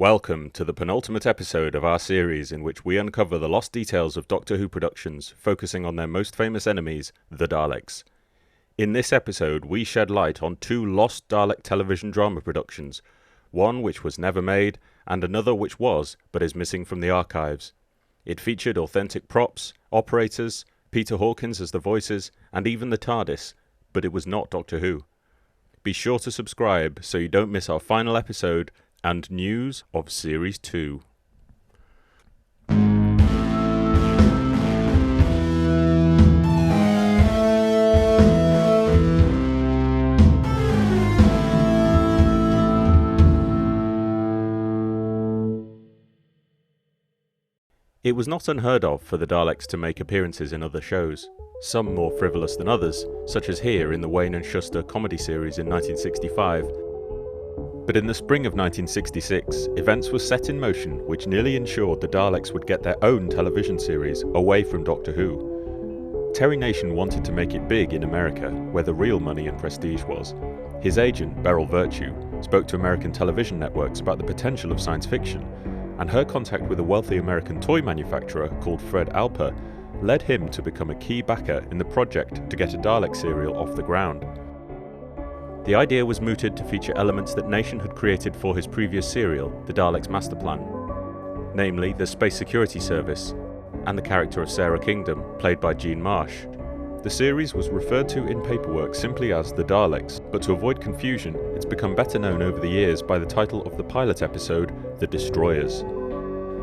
Welcome to the penultimate episode of our series in which we uncover the lost details of Doctor Who productions, focusing on their most famous enemies, the Daleks. In this episode, we shed light on two lost Dalek television drama productions, one which was never made, and another which was, but is missing from the archives. It featured authentic props, operators, Peter Hawkins as the voices, and even the TARDIS, but it was not Doctor Who. Be sure to subscribe so you don't miss our final episode and news of Series 2. It was not unheard of for the Daleks to make appearances in other shows, some more frivolous than others, such as here in the Wayne and Shuster comedy series in 1965. But in the spring of 1966, events were set in motion which nearly ensured the Daleks would get their own television series away from Doctor Who. Terry Nation wanted to make it big in America, where the real money and prestige was. His agent, Beryl Virtue, spoke to American television networks about the potential of science fiction, and her contact with a wealthy American toy manufacturer called Fred Alper led him to become a key backer in the project to get a Dalek serial off the ground. The idea was mooted to feature elements that Nation had created for his previous serial, The Daleks Master Plan, namely the Space Security Service, and the character of Sarah Kingdom, played by Jean Marsh. The series was referred to in paperwork simply as The Daleks, but to avoid confusion, it's become better known over the years by the title of the pilot episode, The Destroyers.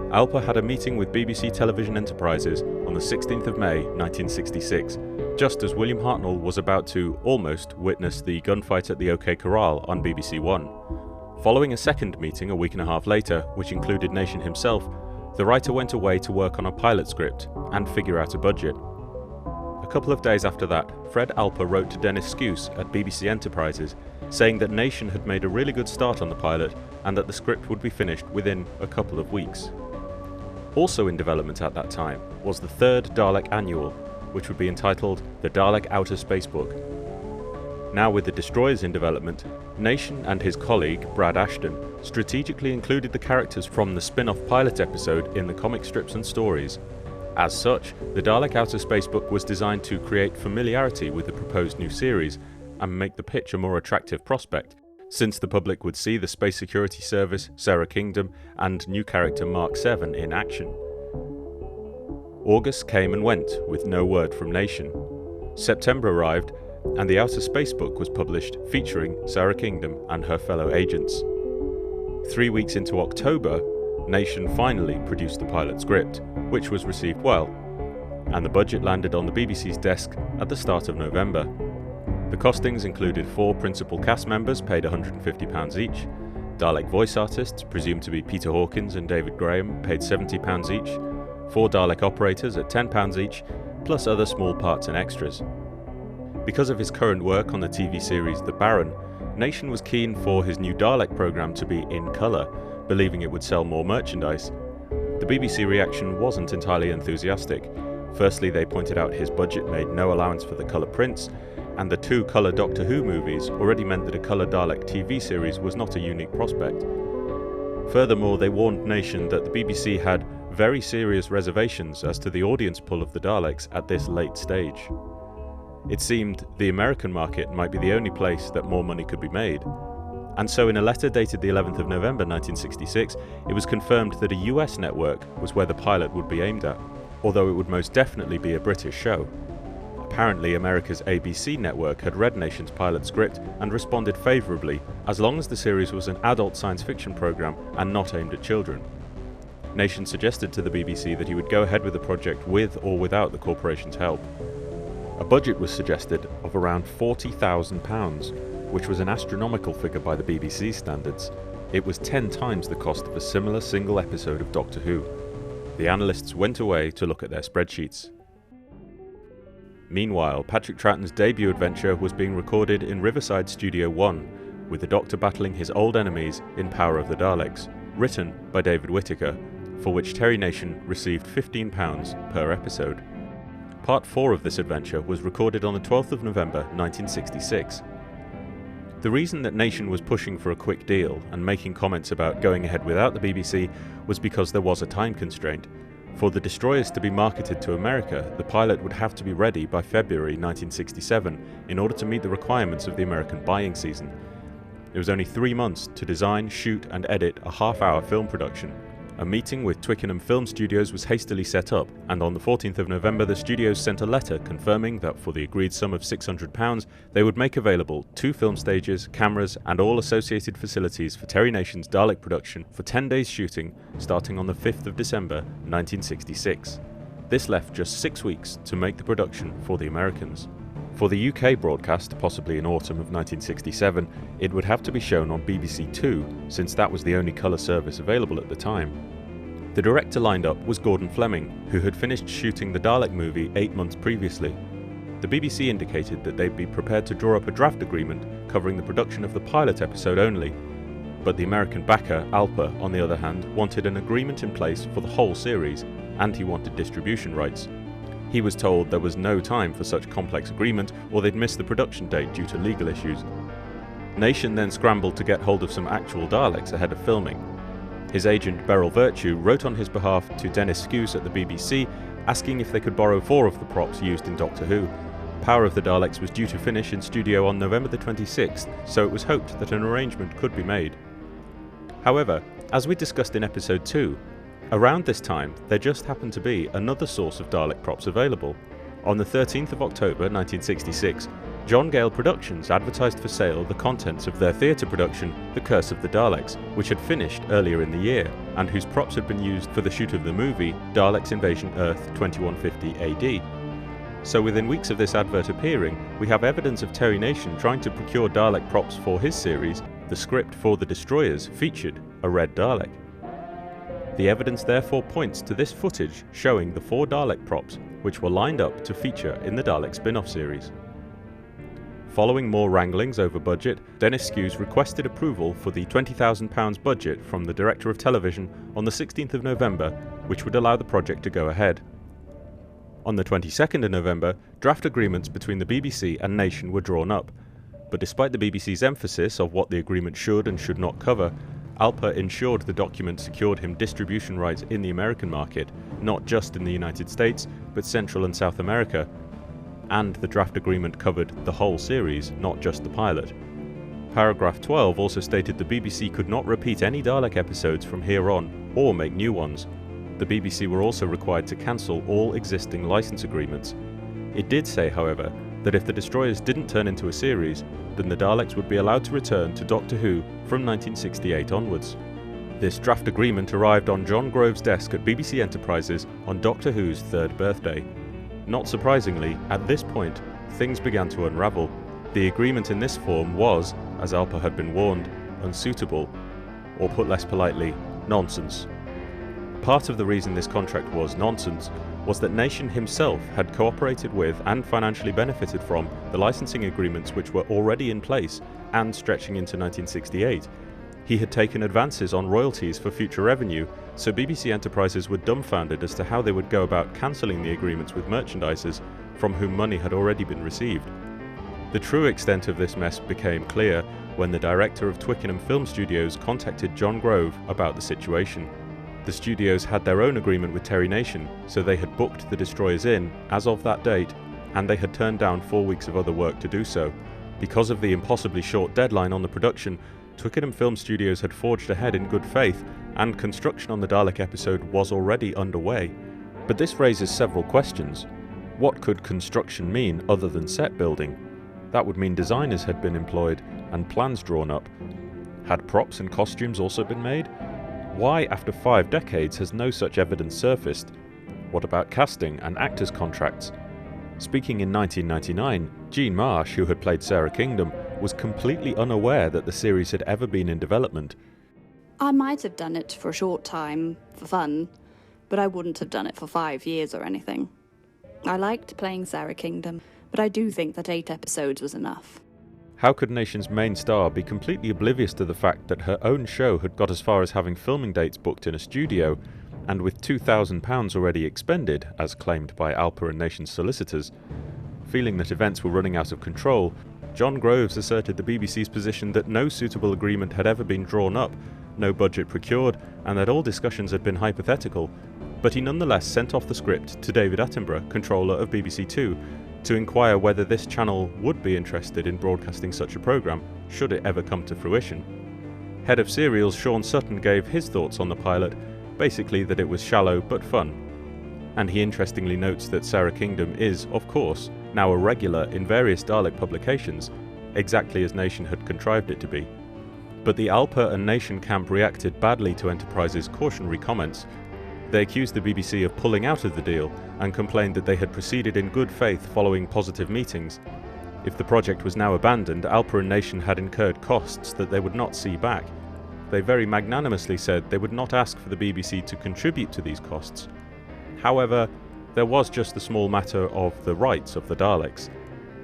Alper had a meeting with BBC Television Enterprises on the 16th of May 1966, just as William Hartnell was about to, almost, witness the gunfight at the OK Corral on BBC One. Following a second meeting a week and a half later, which included Nation himself, the writer went away to work on a pilot script and figure out a budget. A couple of days after that, Fred Alper wrote to Dennis Skuse at BBC Enterprises, saying that Nation had made a really good start on the pilot and that the script would be finished within a couple of weeks. Also in development at that time was the third Dalek annual, which would be entitled The Dalek Outer Space Book. Now with the Destroyers in development, Nation and his colleague, Brad Ashton, strategically included the characters from the spin-off pilot episode in the comic strips and stories. As such, the Dalek Outer Space Book was designed to create familiarity with the proposed new series and make the pitch a more attractive prospect, since the public would see the Space Security Service, Sarah Kingdom, and new character Mark 7 in action. August came and went, with no word from Nation. September arrived, and the Outer Space Book was published, featuring Sarah Kingdom and her fellow agents. 3 weeks into October, Nation finally produced the pilot script, which was received well, and the budget landed on the BBC's desk at the start of November. The costings included 4 principal cast members paid £150 each, Dalek voice artists, presumed to be Peter Hawkins and David Graham, paid £70 each, 4 Dalek operators at £10 each, plus other small parts and extras. Because of his current work on the TV series The Baron, Nation was keen for his new Dalek programme to be in colour, believing it would sell more merchandise. The BBC reaction wasn't entirely enthusiastic. Firstly, they pointed out his budget made no allowance for the colour prints, and the 2 colour Doctor Who movies already meant that a colour Dalek TV series was not a unique prospect. Furthermore, they warned Nation that the BBC had very serious reservations as to the audience pull of the Daleks at this late stage. It seemed the American market might be the only place that more money could be made. And so in a letter dated the 11th of November 1966, it was confirmed that a US network was where the pilot would be aimed at, although it would most definitely be a British show. Apparently, America's ABC network had read Nation's pilot script and responded favourably, as long as the series was an adult science fiction programme and not aimed at children. Nation suggested to the BBC that he would go ahead with the project with or without the corporation's help. A budget was suggested of around £40,000, which was an astronomical figure by the BBC standards. It was 10 times the cost of a similar single episode of Doctor Who. The analysts went away to look at their spreadsheets. Meanwhile, Patrick Troughton's debut adventure was being recorded in Riverside Studio 1, with the Doctor battling his old enemies in Power of the Daleks, written by David Whittaker, for which Terry Nation received £15 per episode. Part 4 of this adventure was recorded on the 12th of November 1966. The reason that Nation was pushing for a quick deal and making comments about going ahead without the BBC was because there was a time constraint. For the destroyers to be marketed to America, the pilot would have to be ready by February 1967 in order to meet the requirements of the American buying season. It was only 3 months to design, shoot and edit a half-hour film production. A meeting with Twickenham Film Studios was hastily set up, and on the 14th of November the studios sent a letter confirming that for the agreed sum of £600 they would make available 2 film stages, cameras and all associated facilities for Terry Nation's Dalek production for 10 days shooting starting on the 5th of December 1966. This left just 6 weeks to make the production for the Americans. For the UK broadcast, possibly in autumn of 1967, it would have to be shown on BBC Two, since that was the only colour service available at the time. The director lined up was Gordon Fleming, who had finished shooting the Dalek movie 8 months previously. The BBC indicated that they'd be prepared to draw up a draft agreement covering the production of the pilot episode only, but the American backer, Alper, on the other hand, wanted an agreement in place for the whole series, and he wanted distribution rights. He was told there was no time for such complex agreement or they'd miss the production date due to legal issues. Nation then scrambled to get hold of some actual Daleks ahead of filming. His agent Beryl Virtue wrote on his behalf to Dennis Skuse at the BBC asking if they could borrow 4 of the props used in Doctor Who. Power of the Daleks was due to finish in studio on November the 26th, so it was hoped that an arrangement could be made. However, as we discussed in episode 2, around this time, there just happened to be another source of Dalek props available. On the 13th of October 1966, John Gale Productions advertised for sale the contents of their theatre production, The Curse of the Daleks, which had finished earlier in the year, and whose props had been used for the shoot of the movie Daleks Invasion Earth 2150 AD. So within weeks of this advert appearing, we have evidence of Terry Nation trying to procure Dalek props for his series. The script for The Destroyers featured a red Dalek. The evidence therefore points to this footage showing the 4 Dalek props which were lined up to feature in the Dalek spin-off series. Following more wranglings over budget, Dennis Skuse requested approval for the £20,000 budget from the Director of Television on the 16th of November, which would allow the project to go ahead. On the 22nd of November, draft agreements between the BBC and Nation were drawn up, but despite the BBC's emphasis of what the agreement should and should not cover, Alper ensured the document secured him distribution rights in the American market, not just in the United States, but Central and South America, and the draft agreement covered the whole series, not just the pilot. Paragraph 12 also stated the BBC could not repeat any Dalek episodes from here on, or make new ones. The BBC were also required to cancel all existing license agreements. It did say, however, that if the Destroyers didn't turn into a series, then the Daleks would be allowed to return to Doctor Who from 1968 onwards. This draft agreement arrived on John Grove's desk at BBC Enterprises on Doctor Who's 3rd birthday. Not surprisingly, at this point, things began to unravel. The agreement in this form was, as Alper had been warned, unsuitable, or put less politely, nonsense. Part of the reason this contract was nonsense was that Nation himself had cooperated with and financially benefited from the licensing agreements which were already in place and stretching into 1968. He had taken advances on royalties for future revenue, so BBC Enterprises were dumbfounded as to how they would go about cancelling the agreements with merchandisers from whom money had already been received. The true extent of this mess became clear when the director of Twickenham Film Studios contacted John Grove about the situation. The studios had their own agreement with Terry Nation, so they had booked the Destroyers in as of that date, and they had turned down 4 weeks of other work to do so. Because of the impossibly short deadline on the production, Twickenham Film Studios had forged ahead in good faith, and construction on the Dalek episode was already underway. But this raises several questions. What could construction mean other than set building? That would mean designers had been employed and plans drawn up. Had props and costumes also been made? Why, after 5 decades, has no such evidence surfaced? What about casting and actors' contracts? Speaking in 1999, Jean Marsh, who had played Sarah Kingdom, was completely unaware that the series had ever been in development. I might have done it for a short time, for fun, but I wouldn't have done it for 5 years or anything. I liked playing Sarah Kingdom, but I do think that 8 episodes was enough. How could Nation's main star be completely oblivious to the fact that her own show had got as far as having filming dates booked in a studio, and with £2,000 already expended, as claimed by Alper and Nation's solicitors? Feeling that events were running out of control, John Groves asserted the BBC's position that no suitable agreement had ever been drawn up, no budget procured, and that all discussions had been hypothetical, but he nonetheless sent off the script to David Attenborough, controller of BBC Two, to inquire whether this channel would be interested in broadcasting such a programme, should it ever come to fruition. Head of serials Sean Sutton gave his thoughts on the pilot, basically that it was shallow but fun. And he interestingly notes that Sarah Kingdom is, of course, now a regular in various Dalek publications, exactly as Nation had contrived it to be. But the Alpa and Nation camp reacted badly to Enterprise's cautionary comments. They accused the BBC of pulling out of the deal and complained that they had proceeded in good faith following positive meetings. If the project was now abandoned, Alpa and Nation had incurred costs that they would not see back. They very magnanimously said they would not ask for the BBC to contribute to these costs. However, there was just the small matter of the rights of the Daleks.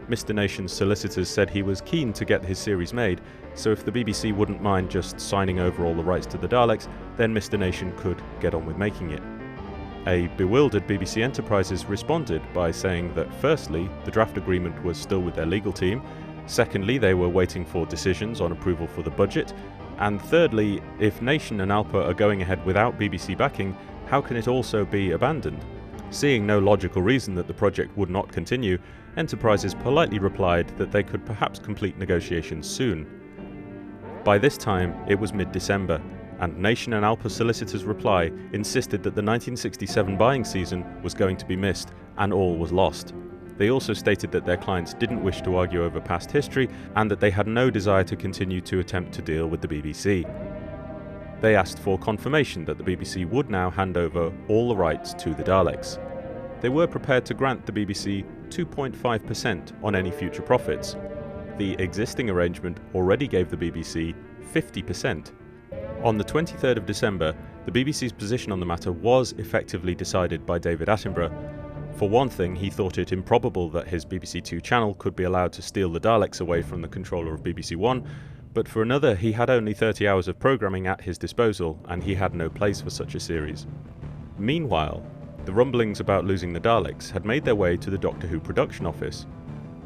Mr. Nation's solicitors said he was keen to get his series made, so if the BBC wouldn't mind just signing over all the rights to the Daleks, then Mr. Nation could get on with making it. A bewildered BBC Enterprises responded by saying that firstly, the draft agreement was still with their legal team, secondly, they were waiting for decisions on approval for the budget, and thirdly, if Nation and Alpa are going ahead without BBC backing, how can it also be abandoned? Seeing no logical reason that the project would not continue, Enterprises politely replied that they could perhaps complete negotiations soon. By this time, it was mid-December, and Nation and Alpa solicitors' reply insisted that the 1967 buying season was going to be missed, and all was lost. They also stated that their clients didn't wish to argue over past history, and that they had no desire to continue to attempt to deal with the BBC. They asked for confirmation that the BBC would now hand over all the rights to the Daleks. They were prepared to grant the BBC 2.5% on any future profits. The existing arrangement already gave the BBC 50%. On the 23rd of December, the BBC's position on the matter was effectively decided by David Attenborough. For one thing, he thought it improbable that his BBC Two channel could be allowed to steal the Daleks away from the controller of BBC One, but for another, he had only 30 hours of programming at his disposal, and he had no place for such a series. Meanwhile, the rumblings about losing the Daleks had made their way to the Doctor Who production office.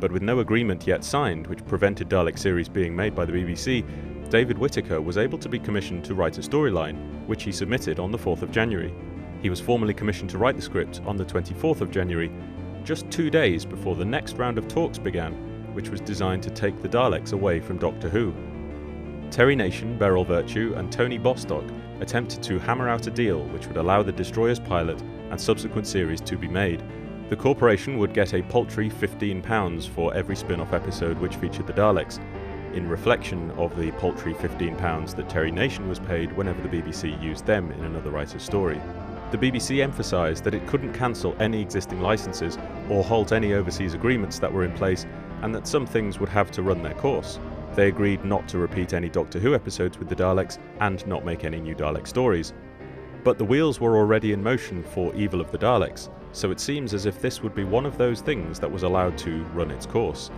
But with no agreement yet signed, which prevented Dalek series being made by the BBC, David Whittaker was able to be commissioned to write a storyline, which he submitted on the 4th of January. He was formally commissioned to write the script on the 24th of January, just 2 days before the next round of talks began, which was designed to take the Daleks away from Doctor Who. Terry Nation, Beryl Virtue and Tony Bostock attempted to hammer out a deal which would allow the Destroyer's pilot and subsequent series to be made. The corporation would get a paltry £15 for every spin-off episode which featured the Daleks, in reflection of the paltry £15 that Terry Nation was paid whenever the BBC used them in another writer's story. The BBC emphasised that it couldn't cancel any existing licenses or halt any overseas agreements that were in place, and that some things would have to run their course. They agreed not to repeat any Doctor Who episodes with the Daleks and not make any new Dalek stories. But the wheels were already in motion for Evil of the Daleks, so it seems as if this would be one of those things that was allowed to run its course.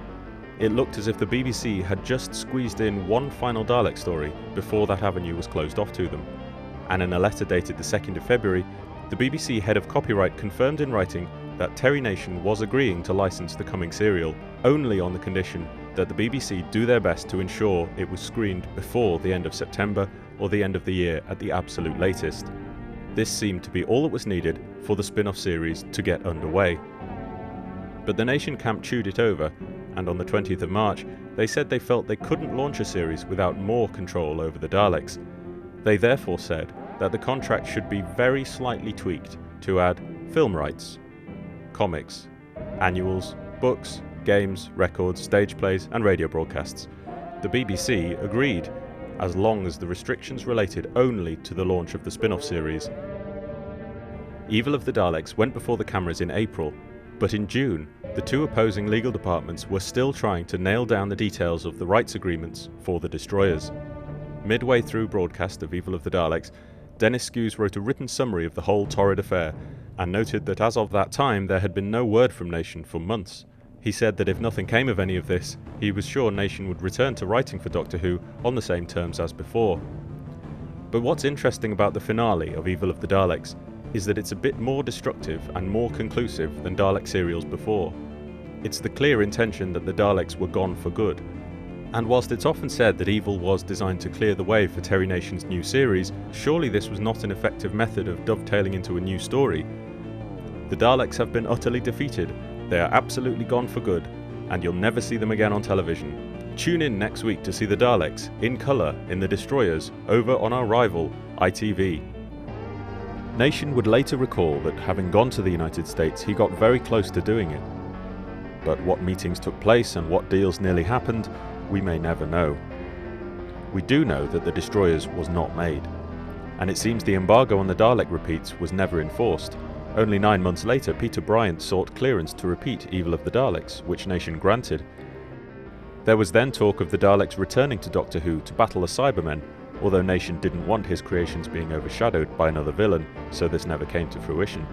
It looked as if the BBC had just squeezed in one final Dalek story before that avenue was closed off to them. And in a letter dated the 2nd of February, the BBC head of copyright confirmed in writing that Terry Nation was agreeing to license the coming serial only on the condition that the BBC do their best to ensure it was screened before the end of September or the end of the year at the absolute latest. This seemed to be all that was needed for the spin-off series to get underway. But the Nation camp chewed it over, and on the 20th of March, they said they felt they couldn't launch a series without more control over the Daleks. They therefore said that the contract should be very slightly tweaked to add film rights, comics, annuals, books, games, records, stage plays and radio broadcasts. The BBC agreed, as long as the restrictions related only to the launch of the spin-off series. Evil of the Daleks went before the cameras in April, but in June, the two opposing legal departments were still trying to nail down the details of the rights agreements for the Destroyers. Midway through broadcast of Evil of the Daleks, Dennis Skews wrote a written summary of the whole torrid affair, and noted that as of that time there had been no word from Nation for months. He said that if nothing came of any of this, he was sure Nation would return to writing for Doctor Who on the same terms as before. But what's interesting about the finale of Evil of the Daleks is that it's a bit more destructive and more conclusive than Dalek serials before. It's the clear intention that the Daleks were gone for good. And whilst it's often said that evil was designed to clear the way for Terry Nation's new series, surely this was not an effective method of dovetailing into a new story. The Daleks have been utterly defeated, they are absolutely gone for good, and you'll never see them again on television. Tune in next week to see the Daleks, in colour, in the Destroyers, over on our rival, ITV. Nation would later recall that having gone to the United States, he got very close to doing it. But what meetings took place and what deals nearly happened, we may never know. We do know that the Destroyers was not made, and it seems the embargo on the Dalek repeats was never enforced. Only 9 months later, Peter Bryant sought clearance to repeat Evil of the Daleks, which Nation granted. There was then talk of the Daleks returning to Doctor Who to battle the Cybermen, although Nation didn't want his creations being overshadowed by another villain, so this never came to fruition.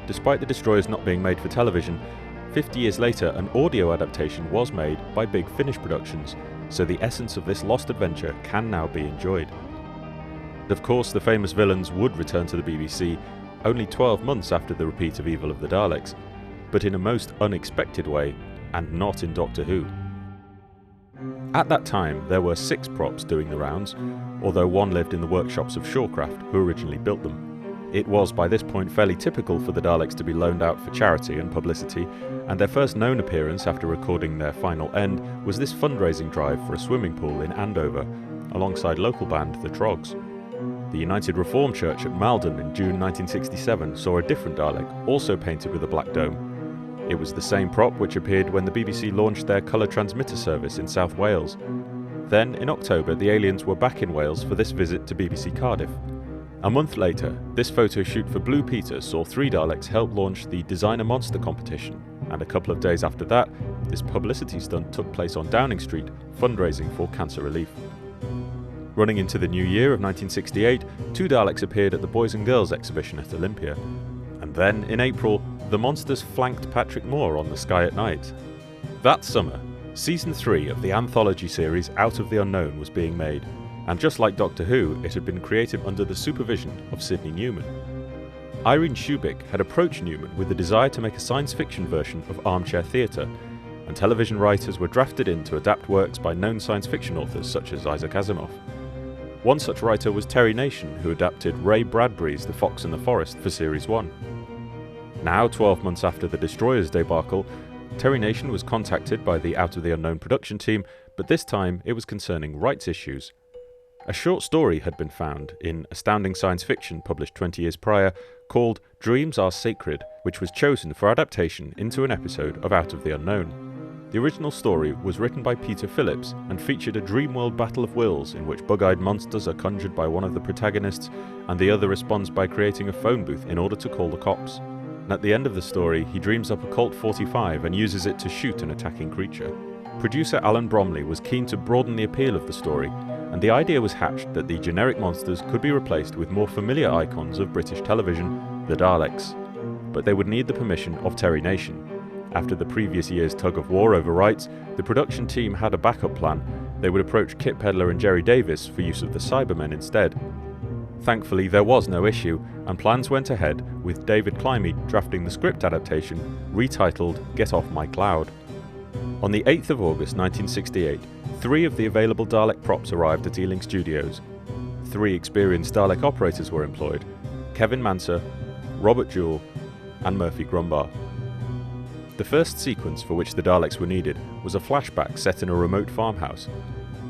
Despite the Destroyers not being made for television, 50 years later an audio adaptation was made by Big Finish Productions, so the essence of this lost adventure can now be enjoyed. Of course, the famous villains would return to the BBC only 12 months after the repeat of Evil of the Daleks, but in a most unexpected way, and not in Doctor Who. At that time, there were 6 props doing the rounds, although one lived in the workshops of Shawcraft, who originally built them. It was by this point fairly typical for the Daleks to be loaned out for charity and publicity, and their first known appearance after recording their final end was this fundraising drive for a swimming pool in Andover, alongside local band The Trogs. The United Reformed Church at Malden in June 1967 saw a different Dalek, also painted with a black dome. It was the same prop which appeared when the BBC launched their colour transmitter service in South Wales. Then, in October, the aliens were back in Wales for this visit to BBC Cardiff. A month later, this photo shoot for Blue Peter saw 3 Daleks help launch the Designer Monster competition, and a couple of days after that, this publicity stunt took place on Downing Street, fundraising for cancer relief. Running into the new year of 1968, 2 Daleks appeared at the Boys and Girls exhibition at Olympia. And then, in April, the monsters flanked Patrick Moore on The Sky at Night. That summer, Season 3 of the anthology series Out of the Unknown was being made, and just like Doctor Who, it had been created under the supervision of Sidney Newman. Irene Shubik had approached Newman with the desire to make a science fiction version of Armchair Theatre, and television writers were drafted in to adapt works by known science fiction authors such as Isaac Asimov. One such writer was Terry Nation, who adapted Ray Bradbury's The Fox and the Forest for Series 1. Now, 12 months after the Destroyers debacle, Terry Nation was contacted by the Out of the Unknown production team, but this time it was concerning rights issues. A short story had been found in Astounding Science Fiction, published 20 years prior, called Dreams Are Sacred, which was chosen for adaptation into an episode of Out of the Unknown. The original story was written by Peter Phillips and featured a dreamworld battle of wills in which bug-eyed monsters are conjured by one of the protagonists and the other responds by creating a phone booth in order to call the cops. And at the end of the story, he dreams up a Colt 45 and uses it to shoot an attacking creature. Producer Alan Bromley was keen to broaden the appeal of the story, and the idea was hatched that the generic monsters could be replaced with more familiar icons of British television, the Daleks. But they would need the permission of Terry Nation. After the previous year's tug of war over rights, the production team had a backup plan. They would approach Kit Pedler and Jerry Davis for use of the Cybermen instead. Thankfully, there was no issue, and plans went ahead, with David Climie drafting the script adaptation, retitled Get Off My Cloud. On the 8th of August 1968, 3 of the available Dalek props arrived at Ealing Studios. 3 experienced Dalek operators were employed: Kevin Manser, Robert Jewell, and Murphy Grumbar. The first sequence for which the Daleks were needed was a flashback set in a remote farmhouse.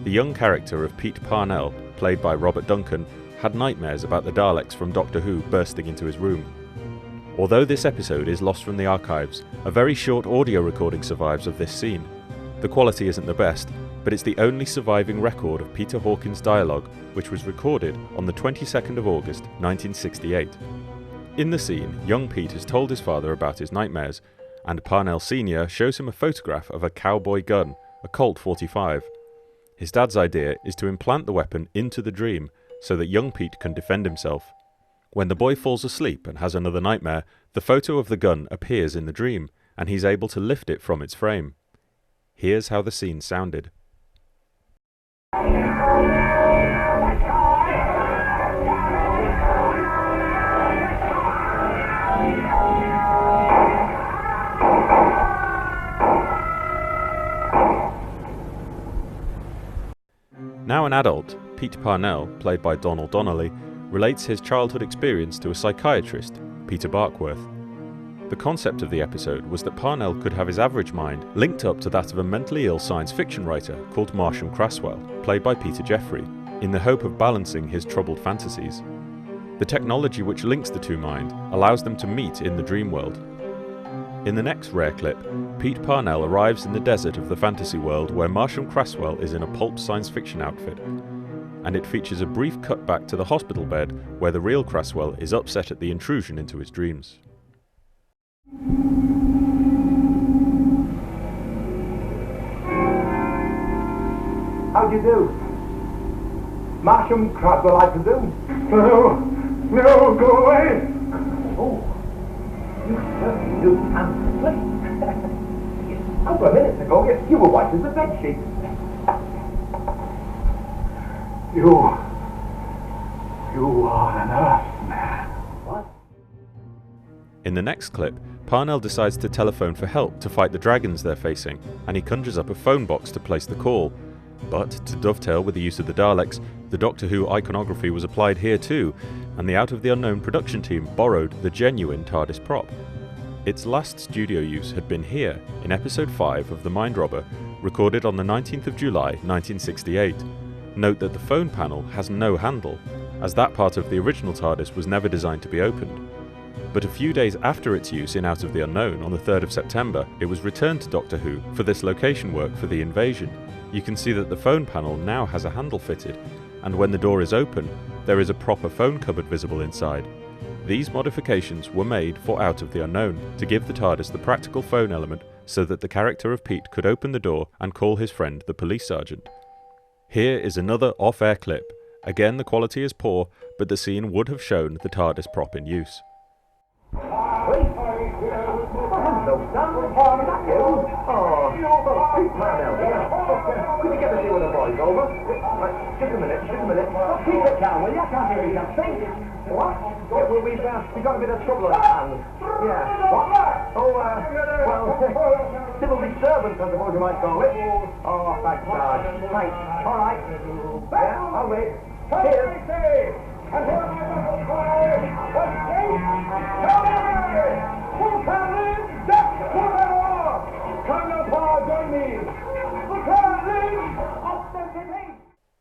The young character of Pete Parnell, played by Robert Duncan, had nightmares about the Daleks from Doctor Who bursting into his room. Although this episode is lost from the archives, a very short audio recording survives of this scene. The quality isn't the best, but it's the only surviving record of Peter Hawkins' dialogue, which was recorded on the 22nd of August 1968. In the scene, young Pete has told his father about his nightmares, and Parnell Sr. shows him a photograph of a cowboy gun, a Colt 45. His dad's idea is to implant the weapon into the dream so that young Pete can defend himself. When the boy falls asleep and has another nightmare, the photo of the gun appears in the dream, and he's able to lift it from its frame. Here's how the scene sounded. an adult, Pete Parnell, played by Donald Donnelly, relates his childhood experience to a psychiatrist, Peter Barkworth. The concept of the episode was that Parnell could have his average mind linked up to that of a mentally ill science fiction writer called Marsham Craswell, played by Peter Jeffrey, in the hope of balancing his troubled fantasies. The technology which links the two minds allows them to meet in the dream world. In the next rare clip, Pete Parnell arrives in the desert of the fantasy world where Marsham Craswell is in a pulp science fiction outfit, and it features a brief cut back to the hospital bed where the real Craswell is upset at the intrusion into his dreams. How do you do? Marsham Craswell, I presume? No, go away! Oh, you certainly do handsomely. Over a minute ago, you were white as a bedsheet. You are an Earthman. What? In the next clip, Parnell decides to telephone for help to fight the dragons they're facing, and he conjures up a phone box to place the call. But, to dovetail with the use of the Daleks, the Doctor Who iconography was applied here too, and the Out of the Unknown production team borrowed the genuine TARDIS prop. Its last studio use had been here, in episode 5 of The Mind Robber, recorded on the 19th of July 1968. Note that the phone panel has no handle, as that part of the original TARDIS was never designed to be opened. But a few days after its use in Out of the Unknown on the 3rd of September, it was returned to Doctor Who for this location work for the invasion. You can see that the phone panel now has a handle fitted, and when the door is open, there is a proper phone cupboard visible inside. These modifications were made for Out of the Unknown, to give the TARDIS the practical phone element so that the character of Pete could open the door and call his friend the police sergeant. Here is another off-air clip. Again, the quality is poor, but the scene would have shown the TARDIS prop in use. Could you get to see when the boy's over? Just a minute. Keep it down, will you? I can't hear you think. What? We've got a bit of trouble on our hands. Yeah. What? Oh, well, civil disturbance, I suppose you might call it. Oh, thanks, Sarge. Thanks. All right. Yeah, I'll wait. Cheers.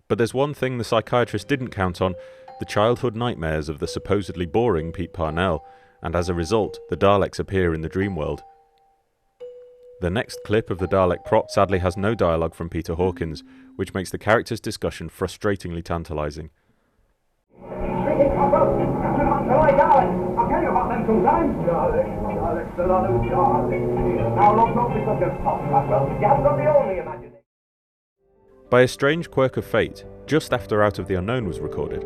But there's one thing the psychiatrist didn't count on: the childhood nightmares of the supposedly boring Pete Parnell, and as a result, the Daleks appear in the dream world. The next clip of the Dalek prop sadly has no dialogue from Peter Hawkins, which makes the character's discussion frustratingly tantalising. I'll tell you about them sometime. Daleks, a lot of Daleks. Now, look, not because you're top, Craswell. You haven't got the only imagination. By a strange quirk of fate, just after Out of the Unknown was recorded,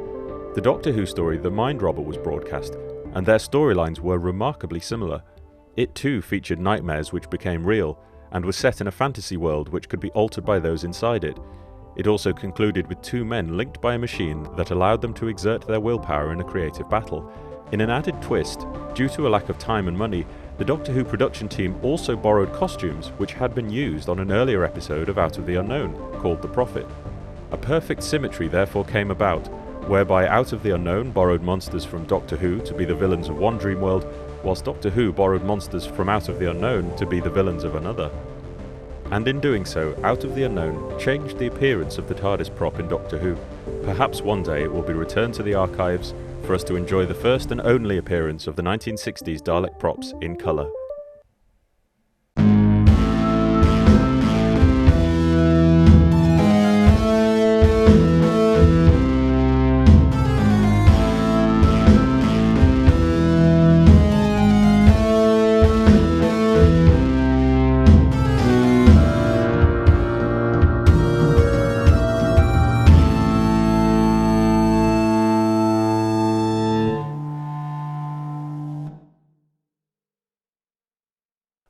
the Doctor Who story The Mind Robber was broadcast, and their storylines were remarkably similar. It too featured nightmares which became real, and was set in a fantasy world which could be altered by those inside it. It also concluded with two men linked by a machine that allowed them to exert their willpower in a creative battle. In an added twist, due to a lack of time and money, the Doctor Who production team also borrowed costumes which had been used on an earlier episode of Out of the Unknown, called The Prophet. A perfect symmetry therefore came about, whereby Out of the Unknown borrowed monsters from Doctor Who to be the villains of one dreamworld, whilst Doctor Who borrowed monsters from Out of the Unknown to be the villains of another. And in doing so, Out of the Unknown changed the appearance of the TARDIS prop in Doctor Who. Perhaps one day it will be returned to the archives for us to enjoy the first and only appearance of the 1960s Dalek props in colour.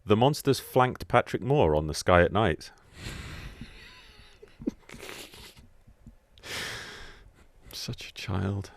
The monsters flanked Patrick Moore on The Sky at Night. Such a child.